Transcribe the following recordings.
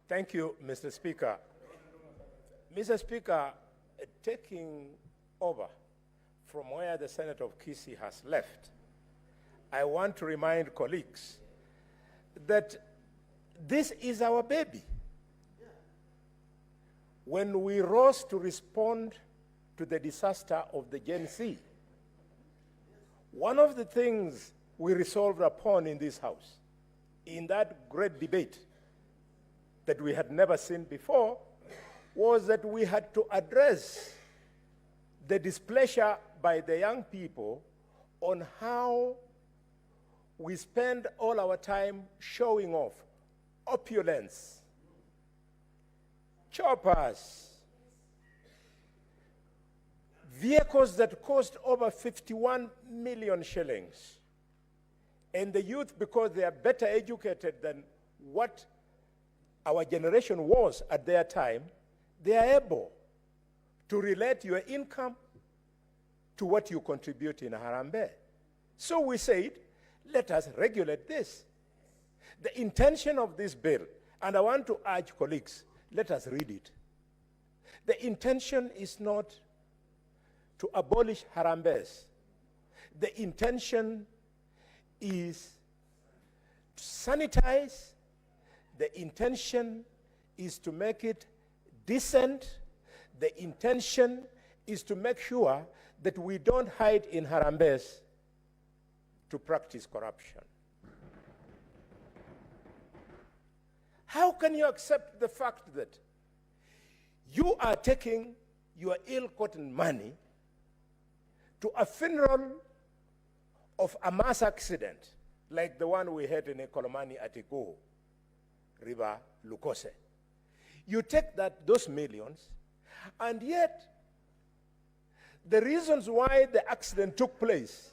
Thank you, Mr. Speaker. Mr. Speaker, taking over from where the Senator of Kisii has left, I want to remind colleagues that this is our baby. When we rose to respond to the disaster of the Gen Z, one of the things we resolved upon in this House, in that great debate that we had never seen before, was that we had to address the displeasure by the young people on how we spend all our time showing off opulence, choppers, vehicles that cost over 51 million shillings. And the youth, because they are better educated than what our generation was at their time, they are able to relate your income to what you contribute in Harambee. So we said, let us regulate this. The intention of this bill, and I want to urge colleagues, let us read it. The intention is not to abolish Harambees. The intention is to sanitize. The intention is to make it decent. The intention is to make sure that we don't hide in Harambees to practice corruption. How can you accept the fact that you are taking your ill-gotten money to a funeral of a mass accident like the one we had in Ekolomani at Ego River, Lukose? You take those millions, and yet the reasons why the accident took place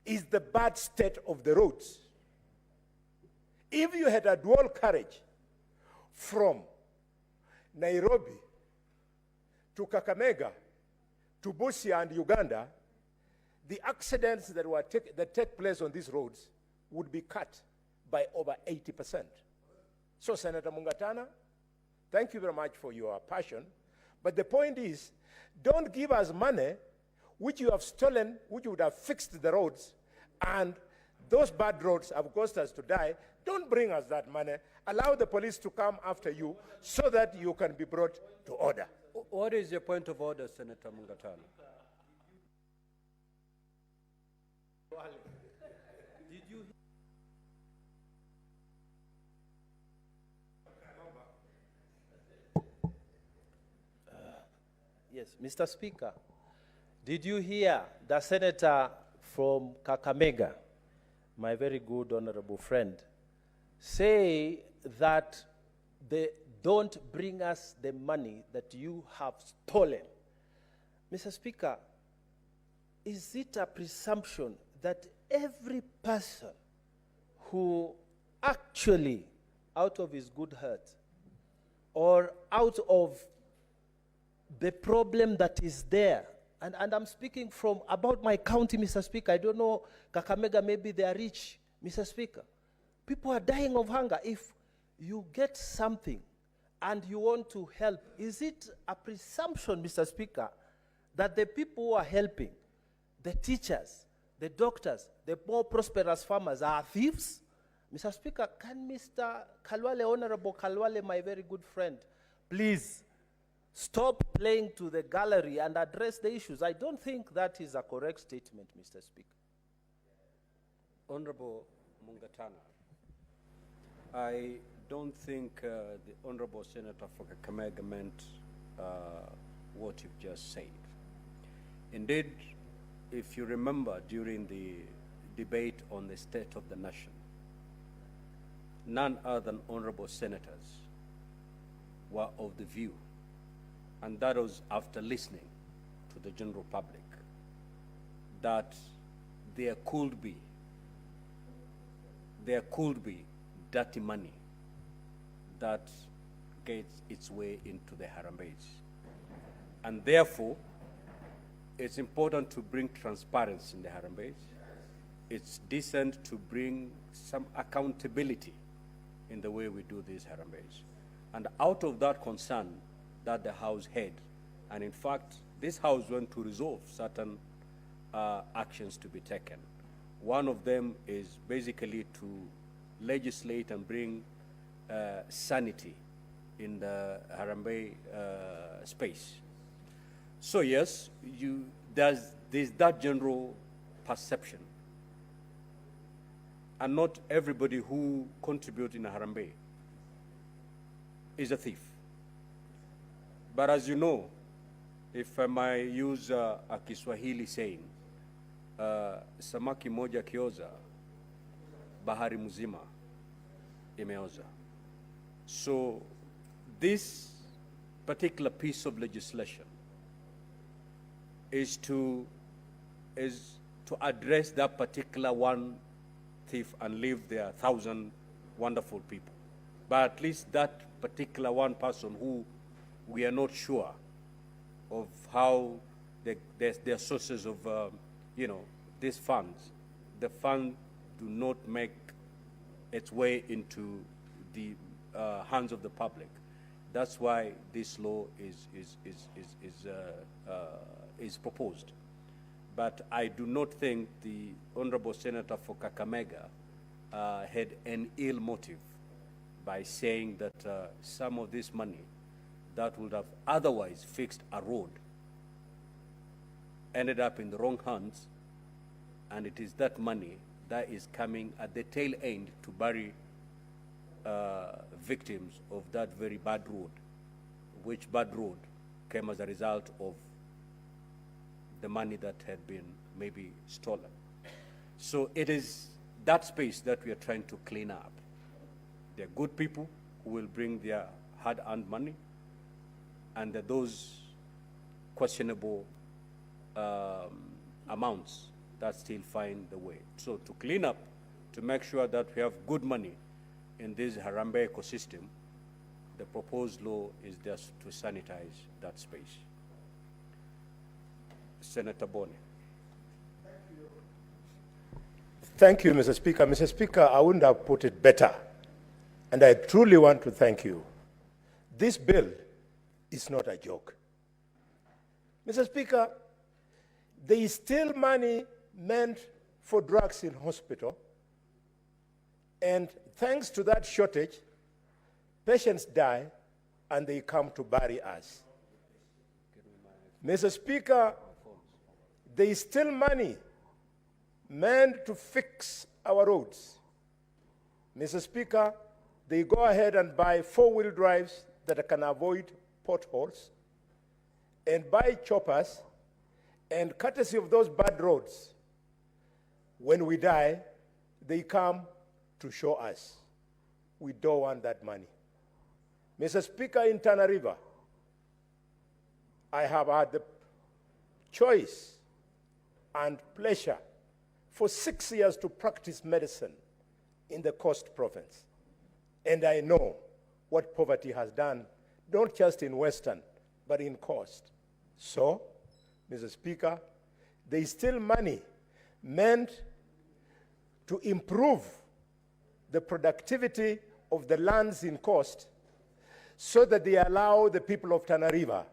is the bad state of the roads. If you had a dual carriage from Nairobi to Kakamega to Busia and Uganda, the accidents that take place on these roads would be cut by over 80%. So, Senator Mungatana, thank you very much for your passion. But the point is, don't give us money which you have stolen, which would have fixed the roads, and those bad roads have caused us to die. Don't bring us that money. Allow the police to come after you so that you can be brought to order. What is your point of order, Senator Mungatana? Did you? Yes, Mr. Speaker, did you hear the senator from Kakamega, my very good honorable friend, say that they don't bring us the money that you have stolen? Mr. Speaker, is it a presumption that every person who actually, out of his good heart, or out of the problem that is there, and I'm speaking from about my county, Mr. Speaker, I don't know, Kakamega, maybe they are rich, Mr. Speaker. People are dying of hunger. If you get something and you want to help, is it a presumption, Mr. Speaker, that the people who are helping, the teachers, the doctors, the more prosperous farmers are thieves? Mr. Speaker, can Mr. Khalwale, Honorable Khalwale, my very good friend, please stop playing to the gallery and address the issues? I don't think that is a correct statement, Mr. Speaker. Honorable Mungatana, I don't think the Honorable Senator for Kakamega meant what you've just said. Indeed, if you remember during the debate on the state of the nation, none other than honorable senators were of the view, and that was after listening to the general public, that there could be dirty money that gets its way into the Harambees. And therefore, it's important to bring transparency in the Harambees. It's decent to bring some accountability in the way we do these Harambees. And out of that concern that the House had, and in fact, this House went to resolve certain actions to be taken. One of them is basically to legislate and bring sanity in the Harambee space. So yes, there's that general perception. And not everybody who contributes in a Harambee is a thief. But as you know, if I might use a Kiswahili saying, samaki moja kioza, bahari mzima imeoza. So this particular piece of legislation is to address that particular one thief and leave their 1,000 wonderful people. But at least that particular one person who we are not sure of how their sources of, these funds, the fund do not make its way into the hands of the public. That's why this law is proposed. But I do not think the Honorable Senator for Kakamega had an ill motive by saying that some of this money that would have otherwise fixed a road ended up in the wrong hands, and it is that money that is coming at the tail end to bury victims of that very bad road, which bad road came as a result of the money that had been maybe stolen. So it is that space that we are trying to clean up. There are good people who will bring their hard-earned money, and there are those questionable amounts that still find the way. So to clean up, to make sure that we have good money in this Harambee ecosystem, the proposed law is just to sanitize that space. Senator Bony. Thank you, Mr. Speaker. Mr. Speaker, I wouldn't have put it better, and I truly want to thank you. This bill is not a joke. Mr. Speaker, there is still money meant for drugs in hospital, and thanks to that shortage, patients die and they come to bury us. Mr. Speaker, there is still money meant to fix our roads. Mr. Speaker, they go ahead and buy four-wheel drives that can avoid potholes and buy choppers, and courtesy of those bad roads, when we die, they come to show us. We don't want that money. Mr. Speaker, in Tana River, I have had the choice and pleasure for 6 years to practice medicine in the Coast Province. And I know what poverty has done, not just in Western, but in Coast. So, Mr. Speaker, there is still money meant to improve the productivity of the lands in Coast so that they allow the people of Tana River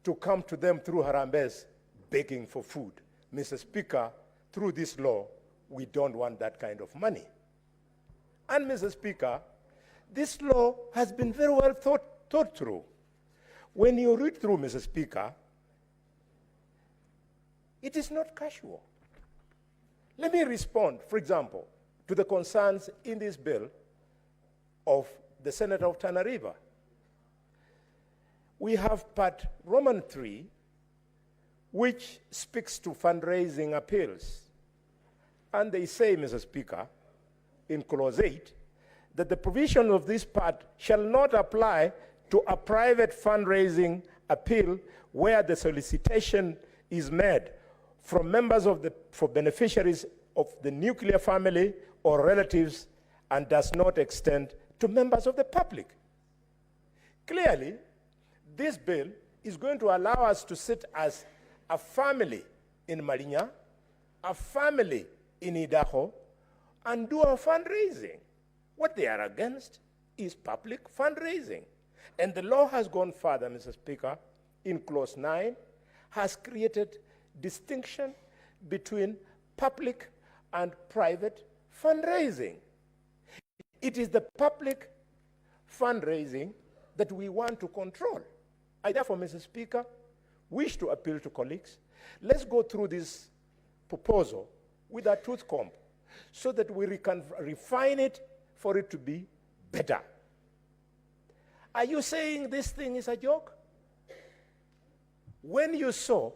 to come to them through Harambees begging for food. Mr. Speaker, through this law, we don't want that kind of money. And Mr. Speaker, this law has been very well thought through. When you read through, Mr. Speaker, it is not casual. Let me respond, for example, to the concerns in this bill of the Senator of Tana River. We have Part Roman 3, which speaks to fundraising appeals. And they say, Mr. Speaker, in Clause 8, that the provision of this part shall not apply to a private fundraising appeal where the solicitation is made from members of for beneficiaries of the nuclear family or relatives and does not extend to members of the public. Clearly, this bill is going to allow us to sit as a family in Marinya, a family in Idaho, and do our fundraising. What they are against is public fundraising. And the law has gone further, Mr. Speaker, in Clause 9, has created distinction between public and private fundraising. It is the public fundraising that we want to control. I therefore, Mr. Speaker, wish to appeal to colleagues. Let's go through this proposal with a tooth comb so that we can refine it for it to be better. Are you saying this thing is a joke? When you saw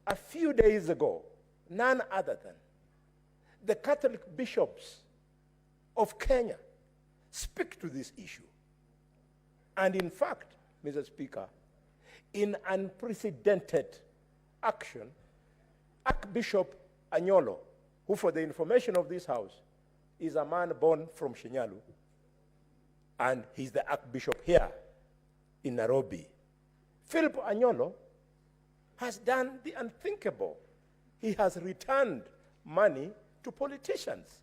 a few days ago, none other than the Catholic bishops of Kenya speak to this issue. And in fact, Mr. Speaker, in unprecedented action, Archbishop Anyolo, who for the information of this House, is a man born from Shinyalu, and he's the Archbishop here in Nairobi. Philip Anyolo has done the unthinkable. He has returned money to politicians.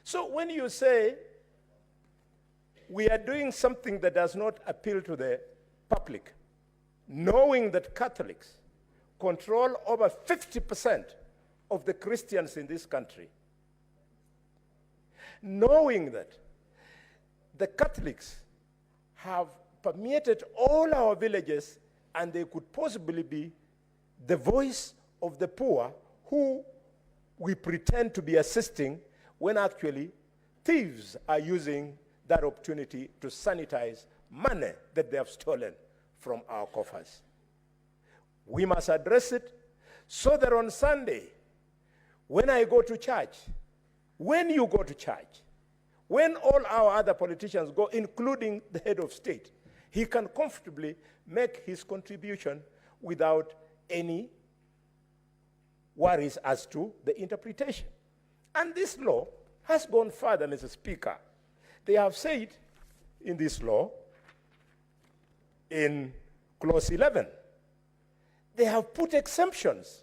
So when you say we are doing something that does not appeal to the public, knowing that Catholics control over 50% of the Christians in this country, knowing that the Catholics have permeated all our villages and they could possibly be the voice of the poor who we pretend to be assisting when actually thieves are using that opportunity to sanitize money that they have stolen from our coffers. We must address it so that on Sunday, when I go to church, when you go to church, when all our other politicians go, including the head of state, he can comfortably make his contribution without any worries as to the interpretation. And this law has gone further, Mr. Speaker. They have said in this law, in Clause 11, they have put exemptions.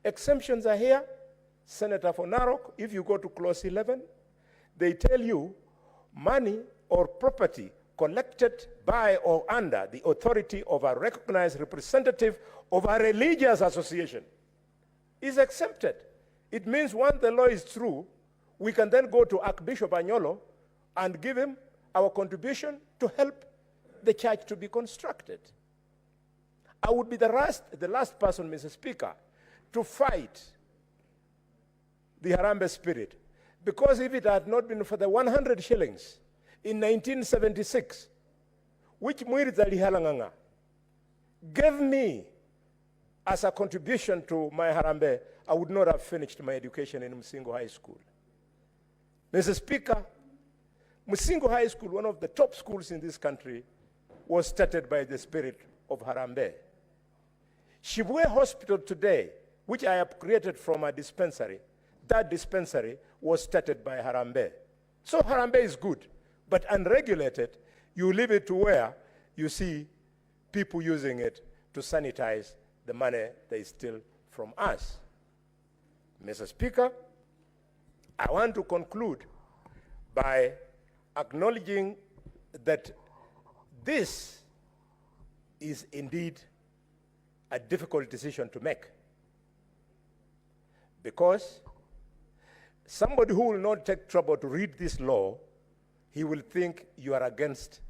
Exemptions are here. Senator for Narok, if you go to Clause 11, they tell you money or property collected by or under the authority of a recognized representative of a religious association is exempted. It means once the law is through, we can then go to Archbishop Anyolo and give him our contribution to help the church to be constructed. I would be the last person, Mr. Speaker, to fight the Harambee spirit, because if it had not been for the 100 shillings in 1976, which Mwiriza Lihalanganga gave me as a contribution to my Harambee, I would not have finished my education in Msingo High School. Mr. Speaker, Msingo High School, one of the top schools in this country, was started by the spirit of Harambee. Shibwe Hospital today, which I have created from a dispensary, that dispensary was started by Harambee. So Harambee is good, but unregulated, you leave it to where you see people using it to sanitize the money they steal from us. Mr. Speaker, I want to conclude by acknowledging that this is indeed a difficult decision to make, because somebody who will not take trouble to read this law, he will think you are against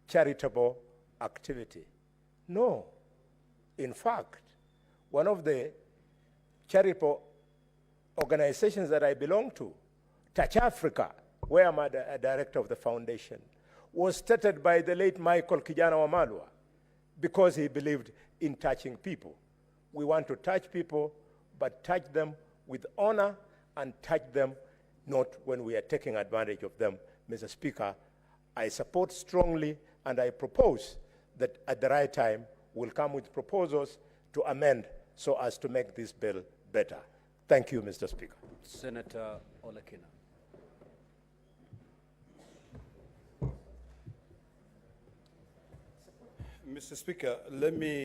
charitable activity. No. In fact, one of the charitable organizations that I belong to, Touch Africa, where I'm a director of the foundation, was started by the late Michael Kijana Wamalwa because he believed in touching people. We want to touch people, but touch them with honor and touch them not when we are taking advantage of them. Mr. Speaker, I support strongly and I propose that at the right time we'll come with proposals to amend so as to make this bill better. Thank you, Mr. Speaker. Senator Olekina. Mr. Speaker, let me